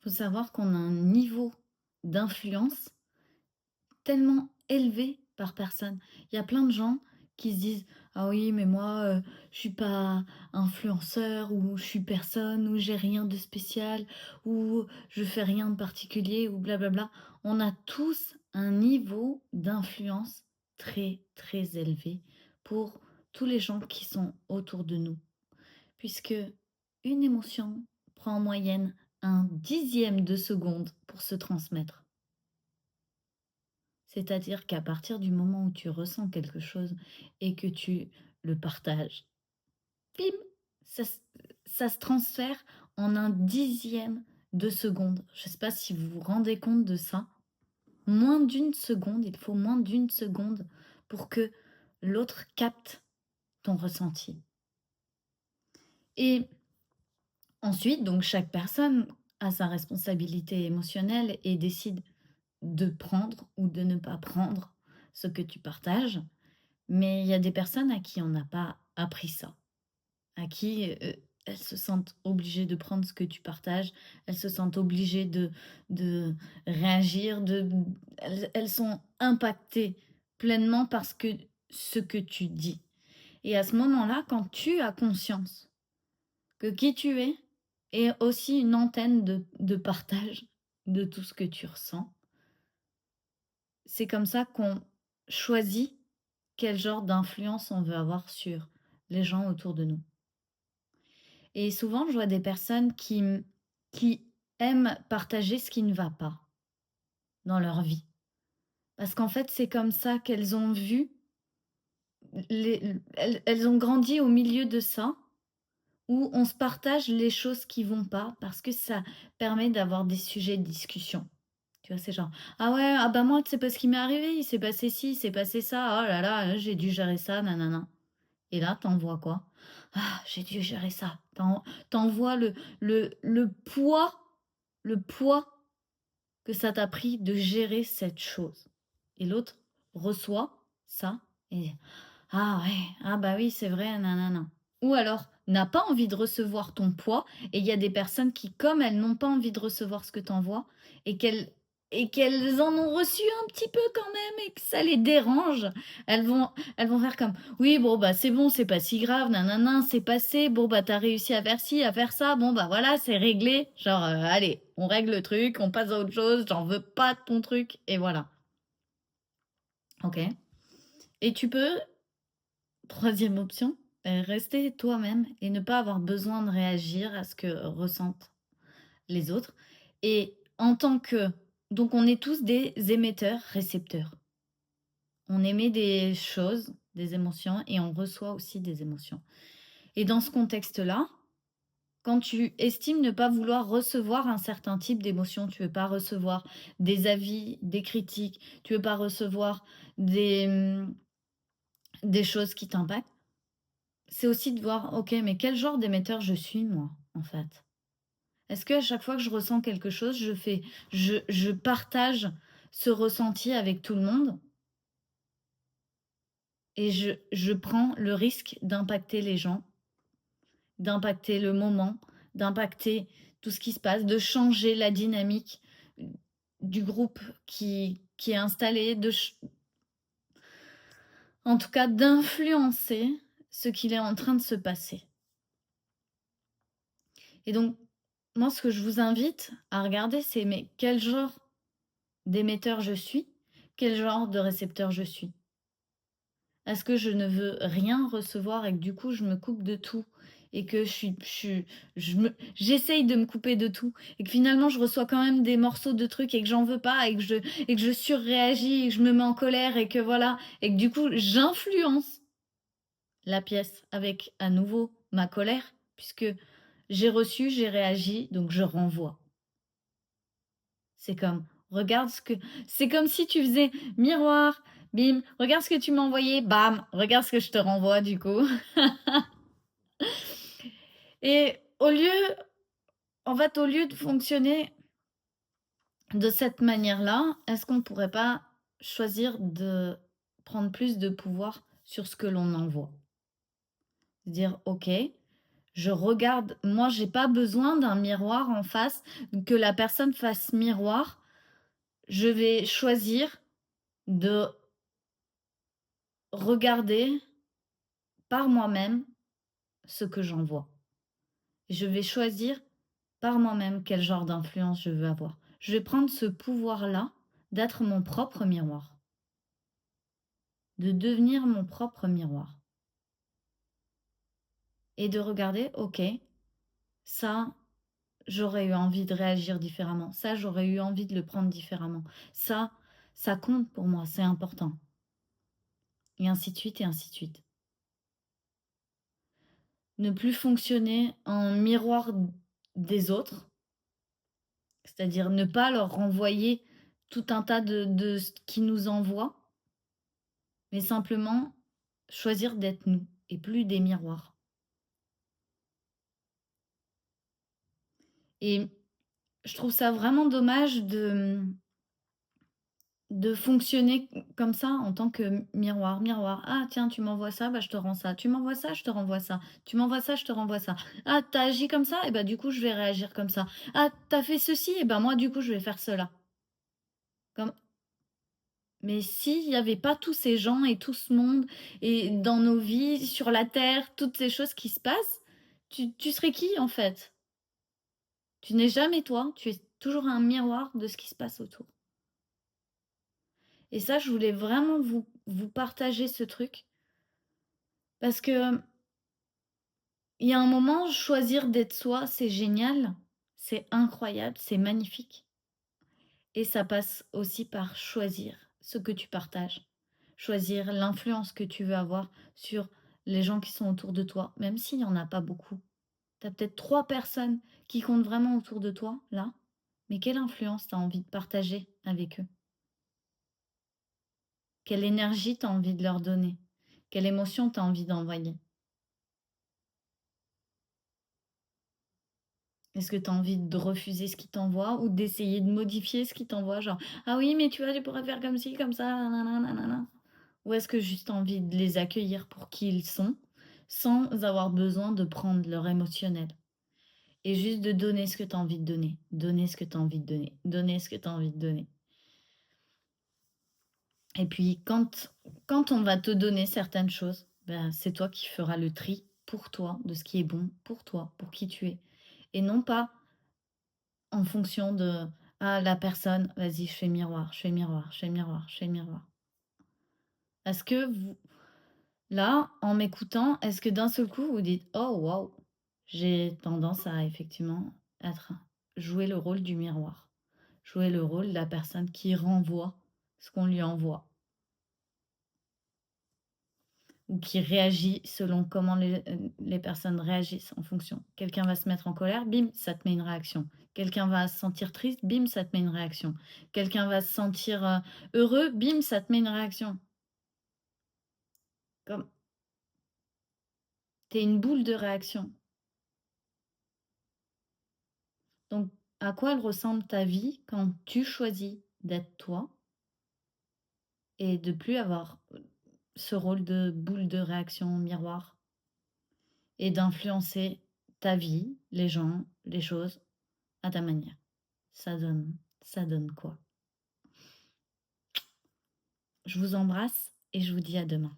Faut savoir qu'on a un niveau d'influence tellement élevé par personne. Il y a plein de gens qui se disent: «Ah oui, mais moi, je suis pas influenceur ou je suis personne ou j'ai rien de spécial ou je fais rien de particulier» ou blablabla. On a tous un niveau d'influence très, très élevé pour tous les gens qui sont autour de nous. Puisque une émotion prend en moyenne un dixième de seconde pour se transmettre. C'est-à-dire qu'à partir du moment où tu ressens quelque chose et que tu le partages, bim, ça, ça se transfère en un dixième de seconde. Je ne sais pas si vous vous rendez compte de ça. Moins d'une seconde, il faut moins d'une seconde pour que l'autre capte ton ressenti. Et ensuite, donc chaque personne a sa responsabilité émotionnelle et décide de prendre ou de ne pas prendre ce que tu partages. Mais il y a des personnes à qui on n'a pas appris ça, à qui, elles se sentent obligées de prendre ce que tu partages, elles se sentent obligées de réagir, elles sont impactées pleinement parce que ce que tu dis. Et à ce moment-là, quand tu as conscience que qui tu es est aussi une antenne de partage de tout ce que tu ressens, c'est comme ça qu'on choisit quel genre d'influence on veut avoir sur les gens autour de nous. Et souvent, je vois des personnes qui aiment partager ce qui ne va pas dans leur vie. Parce qu'en fait, c'est comme ça qu'elles ont vu, elles ont grandi au milieu de ça, où on se partage les choses qui vont pas, parce que ça permet d'avoir des sujets de discussion. Tu vois, c'est genre: «Ah ouais, ah bah moi, tu sais pas ce qui m'est arrivé, il s'est passé ci, il s'est passé ça, oh là là, j'ai dû gérer ça, nanana». Et là, tu envoies quoi? «Ah, j'ai dû gérer ça». Tu envoies le poids que ça t'a pris de gérer cette chose. Et l'autre reçoit ça et: «Ah ouais, ah bah oui, c'est vrai, nanana». Ou alors n'a pas envie de recevoir ton poids et il y a des personnes qui, comme elles n'ont pas envie de recevoir ce que tu envoies et qu'elles en ont reçu un petit peu quand même et que ça les dérange, elles vont faire comme: «Oui, bon, bah, c'est bon, c'est pas si grave, nanana, c'est passé. Bon, bah, t'as réussi à faire ci, à faire ça. Bon, bah, voilà, c'est réglé». Genre, allez, on règle le truc, on passe à autre chose, j'en veux pas de ton truc et voilà. OK? Et tu peux, troisième option, rester toi-même et ne pas avoir besoin de réagir à ce que ressentent les autres. Et en tant que donc on est tous des émetteurs-récepteurs. On émet des choses, des émotions et on reçoit aussi des émotions. Et dans ce contexte-là, quand tu estimes ne pas vouloir recevoir un certain type d'émotion, tu veux pas recevoir des avis, des critiques, tu veux pas recevoir des, des choses qui t'impactent. C'est aussi de voir: «OK, mais quel genre d'émetteur je suis moi, en fait?» Est-ce qu'à chaque fois que je ressens quelque chose, je partage ce ressenti avec tout le monde et je prends le risque d'impacter les gens, d'impacter le moment, d'impacter tout ce qui se passe, de changer la dynamique du groupe qui est installé, en tout cas d'influencer ce qu'il est en train de se passer. Et donc, moi, ce que je vous invite à regarder, c'est mais quel genre d'émetteur je suis? Quel genre de récepteur je suis? Est-ce que je ne veux rien recevoir et que du coup je me coupe de tout et que j'essaye de me couper de tout et que finalement je reçois quand même des morceaux de trucs et que j'en veux pas et que je surréagis et que je me mets en colère et que voilà et que du coup j'influence la pièce avec à nouveau ma colère puisque j'ai reçu, j'ai réagi, donc je renvoie. C'est comme, regarde ce que c'est comme si tu faisais miroir, bim, regarde ce que tu m'as envoyé, bam, regarde ce que je te renvoie du coup. Et au lieu de fonctionner de cette manière-là, est-ce qu'on ne pourrait pas choisir de prendre plus de pouvoir sur ce que l'on envoie? Dire: «OK, Je regarde, moi, j'ai pas besoin d'un miroir en face, que la personne fasse miroir. Je vais choisir de regarder par moi-même ce que j'envoie. Je vais choisir par moi-même quel genre d'influence je veux avoir. Je vais prendre ce pouvoir-là d'être mon propre miroir, de devenir mon propre miroir et de regarder, OK, ça, j'aurais eu envie de réagir différemment. Ça, j'aurais eu envie de le prendre différemment. Ça compte pour moi, c'est important. Et ainsi de suite et ainsi de suite. Ne plus fonctionner en miroir des autres, c'est-à-dire ne pas leur renvoyer tout un tas de ce qu'ils nous envoient, mais simplement choisir d'être nous et plus des miroirs. Et je trouve ça vraiment dommage de fonctionner comme ça en tant que miroir. Miroir, ah tiens, tu m'envoies ça, bah je te rends ça. Tu m'envoies ça, je te renvoie ça. Tu m'envoies ça, je te renvoie ça. Ah, t'as agi comme ça, et bah du coup je vais réagir comme ça. Ah, t'as fait ceci, et ben moi du coup je vais faire cela. Comme... Mais s'il n'y avait pas tous ces gens et tout ce monde, et dans nos vies, sur la Terre, toutes ces choses qui se passent, tu serais qui en fait? Tu n'es jamais toi, tu es toujours un miroir de ce qui se passe autour. Et ça, je voulais vraiment vous partager ce truc. Parce que il y a un moment, choisir d'être soi, c'est génial, c'est incroyable, c'est magnifique. Et ça passe aussi par choisir ce que tu partages, choisir l'influence que tu veux avoir sur les gens qui sont autour de toi, même s'il n'y en a pas beaucoup. Tu as peut-être 3 personnes qui comptent vraiment autour de toi, là, mais quelle influence tu as envie de partager avec eux? Quelle énergie tu as envie de leur donner? Quelle émotion tu as envie d'envoyer? Est-ce que tu as envie de refuser ce qu'ils t'envoient ou d'essayer de modifier ce qu'ils t'envoient? Genre: «Ah oui, mais tu vois, tu pourrais faire comme ci, comme ça, nanana, nanana». Ou est-ce que juste tu as envie de les accueillir pour qui ils sont, sans avoir besoin de prendre leur émotionnel? Et juste de donner ce que tu as envie de donner, donner ce que tu as envie de donner, donner ce que tu as envie de donner. Et puis quand on va te donner certaines choses, ben, c'est toi qui feras le tri pour toi de ce qui est bon pour toi, pour qui tu es. Et non pas en fonction de: «Ah la personne, vas-y je fais miroir, je fais miroir, je fais miroir, je fais miroir». Est-ce que vous là, en m'écoutant, est-ce que d'un seul coup vous dites: «Oh waouh, j'ai tendance à effectivement être jouer le rôle du miroir, jouer le rôle de la personne qui renvoie ce qu'on lui envoie ou qui réagit selon comment les personnes réagissent en fonction». Quelqu'un va se mettre en colère, bim, ça te met une réaction. Quelqu'un va se sentir triste, bim, ça te met une réaction. Quelqu'un va se sentir, heureux, bim, ça te met une réaction. Comme tu es une boule de réaction. Donc, à quoi elle ressemble ta vie quand tu choisis d'être toi et de plus avoir ce rôle de boule de réaction miroir et d'influencer ta vie, les gens, les choses à ta manière. Ça donne quoi? Je vous embrasse et je vous dis à demain.